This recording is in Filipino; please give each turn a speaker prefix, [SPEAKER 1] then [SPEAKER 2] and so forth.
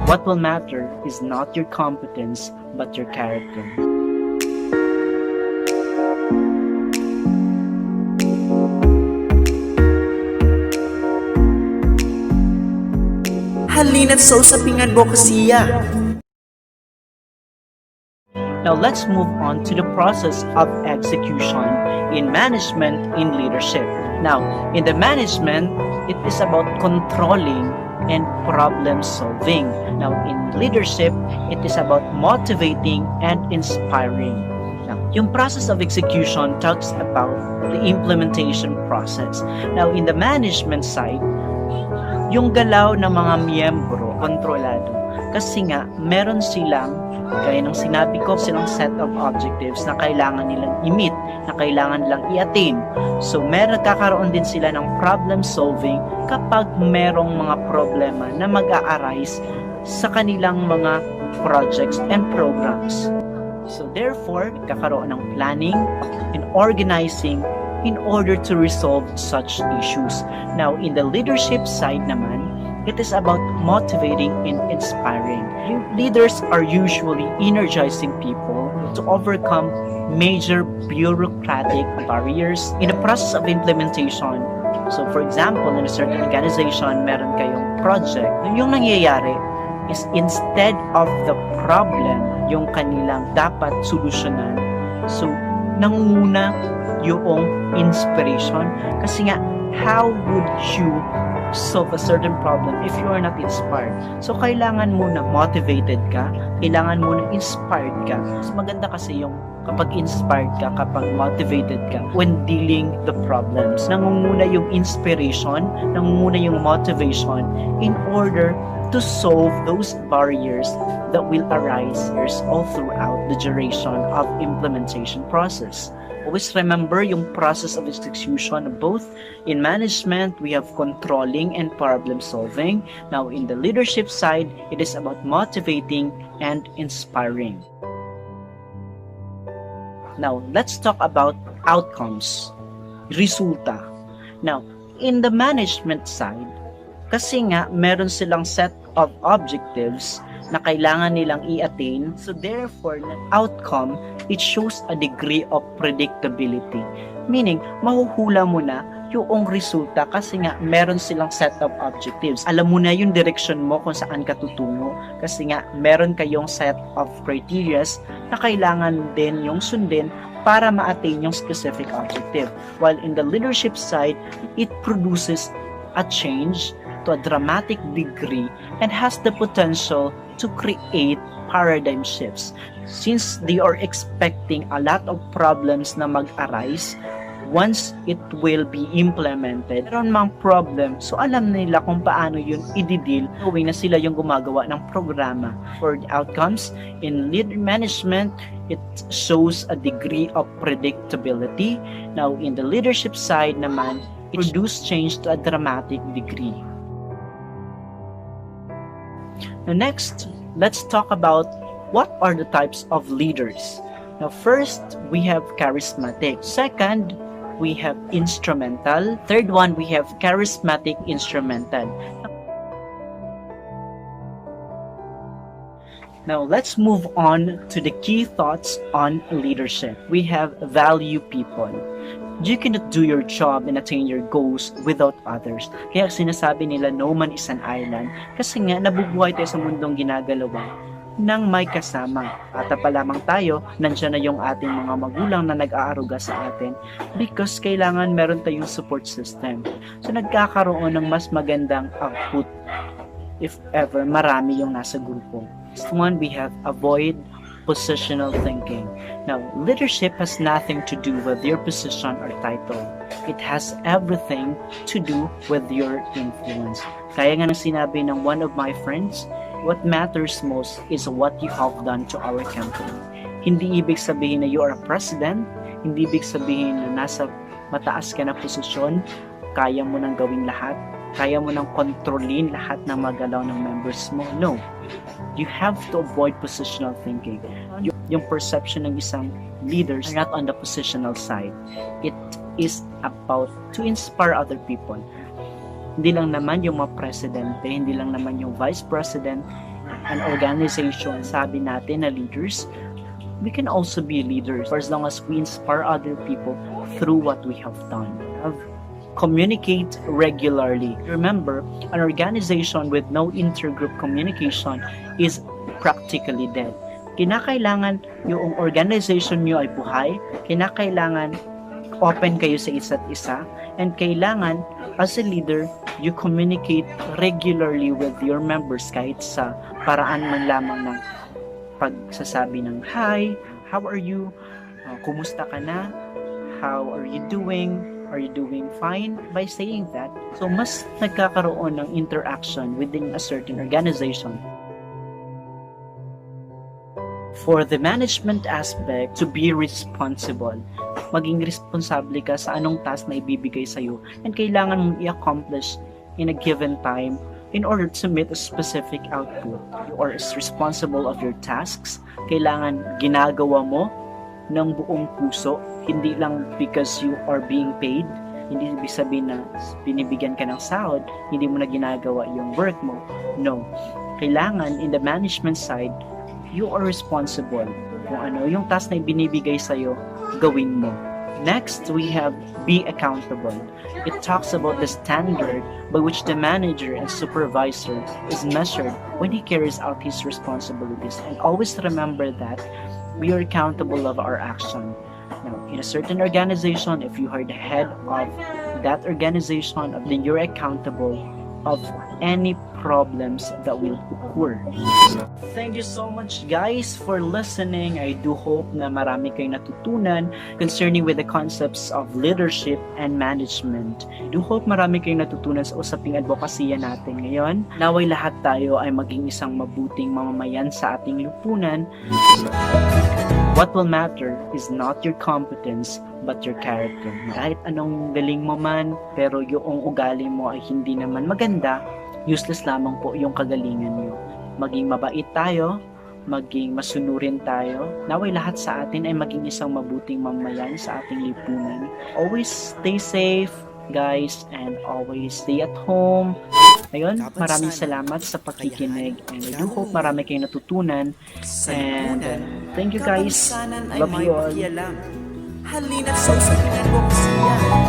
[SPEAKER 1] What will matter is not your competence, but your character.
[SPEAKER 2] Halina't sa Usaping Adbokasiya.
[SPEAKER 1] Now let's move on to the process of execution in management in leadership. Now, in the management, it is about controlling and problem solving. Now, in leadership, it is about motivating and inspiring. Now, yung process of execution talks about the implementation process. Now, in the management side, yung galaw ng mga miyembro, kontrolado. Kasi nga, meron silang, gaya ng sinabi ko, silang set of objectives na kailangan nilang i-meet, na kailangan nilang i-attain. So, nagkakaroon din sila ng problem solving kapag merong mga problema na mag-a-arise sa kanilang mga projects and programs. So, therefore, nagkakaroon ng planning and organizing in order to resolve such issues. Now, in the leadership side naman, it is about motivating and inspiring. Leaders are usually energizing people to overcome major bureaucratic barriers in the process of implementation. So, for example, in a certain organization, meron kayong project. Yung nangyayari is instead of the problem, yung kanilang dapat solusyonan, so, nangunguna yung inspiration. Kasi nga, how would you solve a certain problem if you are not inspired? So, kailangan mo na motivated ka, kailangan mo na inspired ka. Mas maganda kasi yung kapag inspired ka, kapag motivated ka, when dealing the problems. Nangunguna yung inspiration, nangunguna yung motivation in order to solve those barriers that will arise all throughout the duration of implementation process. Always remember yung process of execution. Both in management, we have controlling and problem solving. Now, in the leadership side, it is about motivating and inspiring. Now, let's talk about outcomes, resulta. Now, in the management side, kasi nga meron silang set of objectives na kailangan nilang i-attain. So therefore, the outcome, it shows a degree of predictability. Meaning, mahuhula mo na yung resulta kasi nga meron silang set of objectives. Alam mo na yung direction mo kung saan ka tutungo kasi nga meron kayong set of criterias na kailangan din yung sundin para ma-attain yung specific objective. While in the leadership side, it produces a change to a dramatic degree and has the potential to create paradigm shifts. Since they are expecting a lot of problems na mag-arise once it will be implemented, meron mang problem, so alam nila kung paano yun i-deal, knowing na sila yung gumagawa ng programa. For the outcomes, in leader management, it shows a degree of predictability. Now, in the leadership side naman, it produces change to a dramatic degree. Now next, let's talk about what are the types of leaders. Now first, we have charismatic. Second, we have instrumental. Third one, we have charismatic instrumental. Now let's move on to the key thoughts on leadership. We have value people. You cannot do your job and attain your goals without others. Kaya sinasabi nila, no man is an island. Kasi nga, nabubuhay tayo sa mundong ginagalawa ng may kasama. Bata pa lamang tayo, nandiyan na yung ating mga magulang na nag-aaruga sa atin because kailangan meron tayong support system. So, nagkakaroon ng mas magandang output if ever marami yung nasa grupo. Next one, we have avoid positional thinking. Now, leadership has nothing to do with your position or title. It has everything to do with your influence. Kaya nga nang sinabi ng one of my friends, what matters most is what you have done to our company. Hindi ibig sabihin na you are a president, hindi ibig sabihin na nasa mataas ka na posisyon, kaya mo nang gawin lahat, kaya mo nang kontrolin lahat ng magalaw ng members mo. No. You have to avoid positional thinking. Yung perception ng isang leaders are not on the positional side. It is about to inspire other people. Hindi lang naman yung mga presidente, hindi lang naman yung vice president, an organization, sabi natin na leaders, we can also be leaders for as long as we inspire other people through what we have done. Communicate regularly. Remember, an organization with no intergroup communication is practically dead. Kinakailangan yung organization nyo ay buhay, kinakailangan open kayo sa isa't isa, and kailangan as a leader, you communicate regularly with your members kahit sa paraan man lamang ng pagsasabi ng hi, how are you, kumusta ka na, how are you doing, are you doing fine? By saying that, so mas nagkakaroon ng interaction within a certain organization. For the management aspect, to be responsible. Maging responsable ka sa anong task na ibibigay sa'yo and kailangan mong i-accomplish in a given time in order to meet a specific output. You are responsible of your tasks. Kailangan ginagawa mo ng buong puso, hindi lang because you are being paid. Hindi ibig sabihin na binibigyan ka ng sahod, hindi mo na ginagawa yung work mo. No. Kailangan in the management side, you are responsible. Kung ano yung task na binibigay sa'yo, gawin mo. Next, we have be accountable. It talks about the standard by which the manager and supervisor is measured when he carries out his responsibilities. And always remember that we are accountable of our action. Now, in a certain organization, if you are the head of that organization, then you're accountable of any problems that will occur. Thank you so much guys for listening. I do hope na marami kayong natutunan concerning with the concepts of leadership and management. I do hope marami kayong natutunan sa usaping adbokasya natin ngayon. Naway lahat tayo ay maging isang mabuting mamamayan sa ating lipunan. What will matter is not your competence, but your character. Kahit anong galing mo man, pero yung ugali mo ay hindi naman maganda, useless lamang po yung kagalingan nyo. Maging mabait tayo, maging masunurin tayo. Naway lahat sa atin ay maging isang mabuting mamamayan sa ating lipunan. Always stay safe, guys, and always stay at home. Ayun, maraming salamat sa pakikinig, and I do hope marami kayong natutunan, and thank you guys, love you all.
[SPEAKER 2] Halina't sa usaping adbokasya.